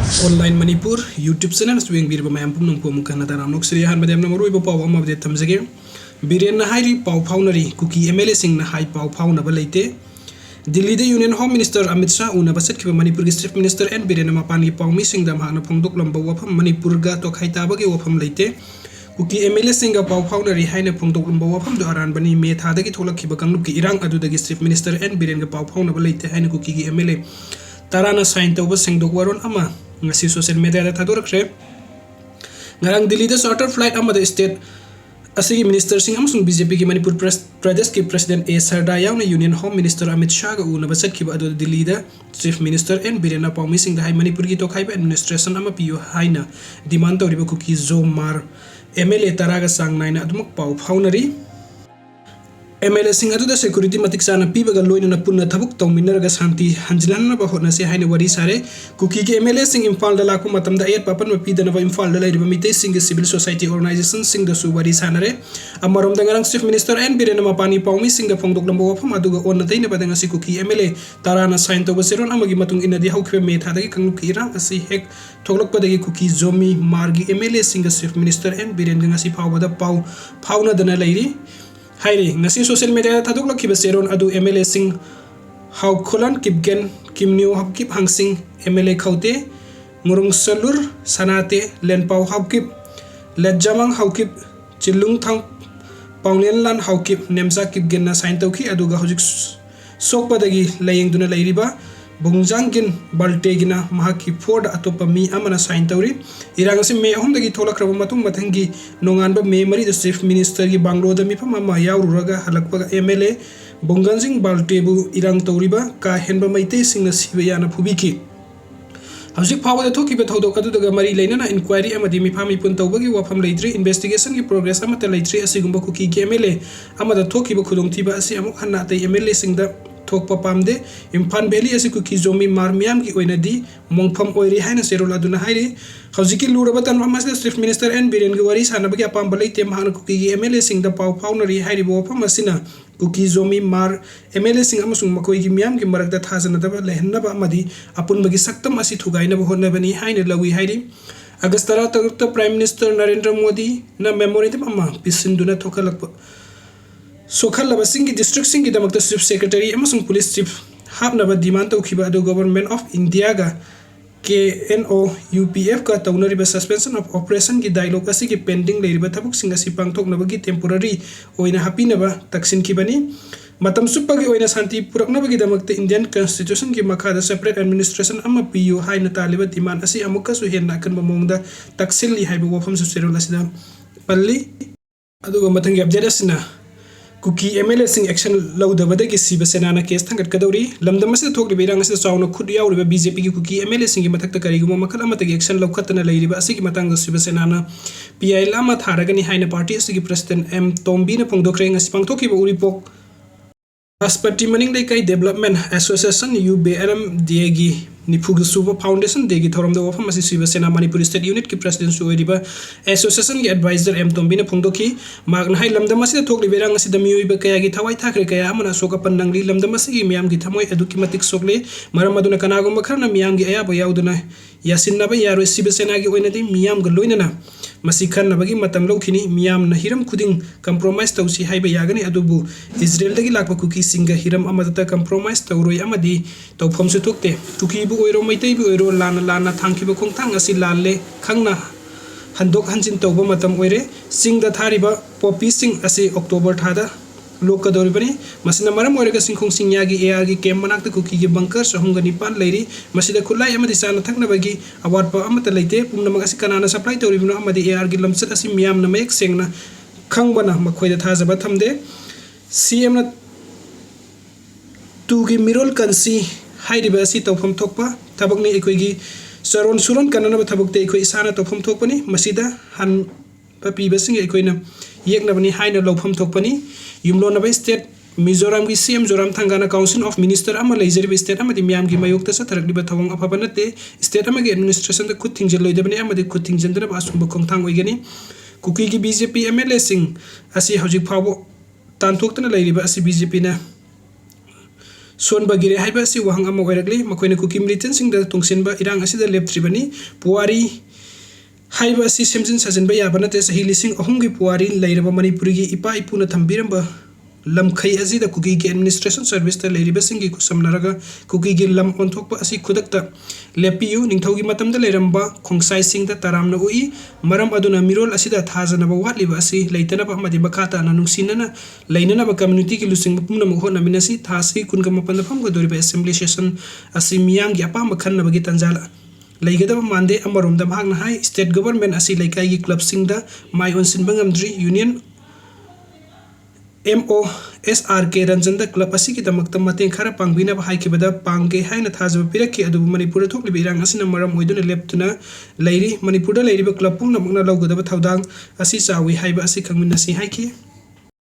Online Manipur YouTube channel swing bir ba pum nung pum kana taram nok sri han badem namroi ba paw am update thamjage Birenna Hairi Pao Faonari Kuki Mla Singna Hairi Pao Faonaba Leite Delhi the Union Home Minister Amit Shah una basat ki Manipur ki Chief Minister and Birenna Mapani Pao Mi Singdam hana phongdok lamba wafam Manipur ga to khaita ba ge wafam leite Kuki Mla Singha Pao Faonari haina phongdok lamba wafam do aran bani me tha da gi tholak ki ba kanglup ki irang adu da gi Chief Minister and Birenna Pao Faonaba Leite haina Kuki gi MLA tarana sign tawba singdok waron ama ngasi social media da thadorkre ngarang Delhi da charter flight ama da state asigi minister sing amsung BJP ki Manipur Pradesh ki president A Sarda yauna Union Home Minister Amit Shah ga una basat ki adu Delhi da Chief Minister and Birenna Pao Mi Singh da hai Manipur ki to khaiba administration ama piyo haina demand tawriba Kuki Zomar MLA taraga sang naina adumuk Pao Faonari MLA Singh adu da security matik sana pibaga loina na punna thabuk tawminarga santi hanjilana ba hotna se haina wari sare Kuki ki MLA Singh Imphal da laku matam da ayat papan ma pidana ba Imphal da lairiba mitei Singh civil society organization Singh da su wari sanare amarom da ngarang Chief Minister and Birenna Mapani Pao Mi Singh da phongdok lamba wafam aduga onna taina ba da ngasi Kuki MLA tarana sign to basiron amagi matung inadi hawkhe me tha da gi kanglu ki irang asi hek thoglok pa da gi Kuki Zomi margi MLA Singh Chief Minister and Birenna ngasi phawba da Pao Faona dana lairi Hairi ngasi social media thaduk lakhiba seron adu MLA Singh haw kholan kipgen kimniu hapkip hangsing MLA khaute murung salur sanate len pau hapkip lejamang hawkip chilung thang paunglen lan hawkip nemsa kipgen na sign tawki adu ga hojik sokpa dagi layeng duna lairiba bongjangin baltegina mahaki Ford atopa mi amana sign tawri irangasi me ahum dagi tholakraba matung mathangi nonganba me mari the Chief Minister gi banglo da mi phama ma yaururaga halakpa MLA bonganjing baltebu irang tawriba ka henba maitei singna sibeyana phubiki Hajik Pao da thoki be thodok adu daga mari leina na inquiry amadi mi phami pun tawbagi wafam leitri investigation gi progress amata leitri asigumba Kuki gi MLA amada thoki ba khudong thiba asi amuk hanna tai MLA singda thokpa pamde Imphal Valley asi Kuki Zomi marmiam gi oinadi mongpham oiri haina serol aduna hairi hajiki luraba tan mamas Chief Minister and Birenna wari sanabagi apam balai tem hana Kuki gi MLA singda Pao Faonari hairi bo pham asina Kuki Zomi mar MLA sing amasung makoi gi miam gi marakda thajana da lehenna ba amadi apun bagi saktam asi thugaina bo honna bani haina lawi hairi agastara ta Prime Minister Narendra Modi na memorandum amma pisinduna thokalak Sokhal laba Singh district Singh damakta Chief Secretary amasung police chief hapnaba demand tawkhiba adu government of India ga KNO UPF ka tawnariba suspension of operation gi dialogue asi gi pending leiriba thabuk sing asi pangthoknaba gi temporary oina hapinaba taksin khibani matam supagi oina santi puraknaba gi damakta Indian constitution gi makhada separate administration ama PU haina taliba demand asi amuka su henna kan bamongda taksil li haiba wafam su serol asida palli adu matangi update asina Kuki MLA Singh action Lwdabagi SHIV SENA na case THANGATKADWRI lamdam asida thokriba irang asida chawna khud yauriba BJP gi Kuki MLA Singh gi mathakta kariguma makhal amatagi action lawkhatna leiriba asigi matangda SHIV SENA na PI lama tharagani haina party asigi president M Tombi na phongdokre ngasi pangthokiba uripok Aspati Maning Lekai Development Association UBRM Diegi Nipuga Super Foundation Degi Thoramda Wafam Asi SHIV SENA Manipur State Unit ki President Suoriba Association gi Advisor M Tombina Phongdoki Magna Hai Lamdam Asi Thokli Berang Asi Damiyoiba Kaya gi Thawai Thakre Kaya Amana Soka Pandangli Lamdam Asi gi Miyam gi Thamoi Aduki Matik Sokle Maramaduna Kanagum Makarna Miyam gi Ayaba Yauduna Yasinna ba Yaro SHIV SENA gi Oinadi Miyam ga Loinana Masikan Nabagi Matam Lokini Miyam na Hiram Kuding compromise tawsi haiba yagani adubu Israel dagi lakpa Kuki Singha Hiram amadata compromise tawroi amadi tawpham su thokte Kuki bu oiro maitai bu oiro lana thangkiba khongthang asi lalle khangna handok hanjin tawba matam oire Singda thariba poppy sing asi October thada lokadori bani masina maram oirega singkhong singya gi AR gi kem manakta Kuki gi bunker sahunga nipan leiri masida khulai amadi sana thakna bagi award pa amata leite pumna magasi kanana supply tori bino amadi AR gi lamsat asi miyam na mek sengna khangbana makhoida thajaba thamde CM na tugi mirol kansi hairiba asi tawpham thokpa thabakni ekoigi saron suron kanana thabukte ekoi isana tawpham thokpani masida han papi basing ekoina yekna bani haina lawpham thokpani yumlo na state Mizoram gi CM Zoram Thangana Council of Minister ama leizeri state amadi miyam gi mayokta sa tharakliba thawang aphabanate state ama gi administration da khud thingjel loidabani amadi khud thingjendra basumba khongthang oigani Kuki gi BJP MLA Singh asi hojik phawo tanthokna leiriba asi BJP na Sonbagire haiba si wahang ama oiragli makoina kuki militant singda tungsinba irang asida leptribani puari haiba si semjin sajenba yabana te sahi lising ahumgi puari leiraba manipuri gi ipa ipuna thambiramba lamkhai azida kuki gi administration service ta leiriba singi kusamnaraga kuki gi lam onthokpa asi khudakta lepiu ningthogi matamda leiramba khongsai singda taramna ui maram aduna mirol asida thajanaba watliba asi leitanaba amadi bakata na nungsinana leinanaba community gi lusingba pumna mohona minasi thasi kunga mapanda famga doriba assembly session asi miyam gi apamba khannaba gi tanjala leigedaba mande amarom da bhagna hai state government asi leikai gi club singda mai onsin bangamdri union MOSRK Ranjanda Club asiki damakta mateng khara pangbina ba haikibada pangge haina thajaba piraki adu Manipur thokli birang asina maram oiduna leptuna leiri Manipur da leiri ba club pumna mukna lawgadaba thaudang asi chawi haiba asi khangminasi haiki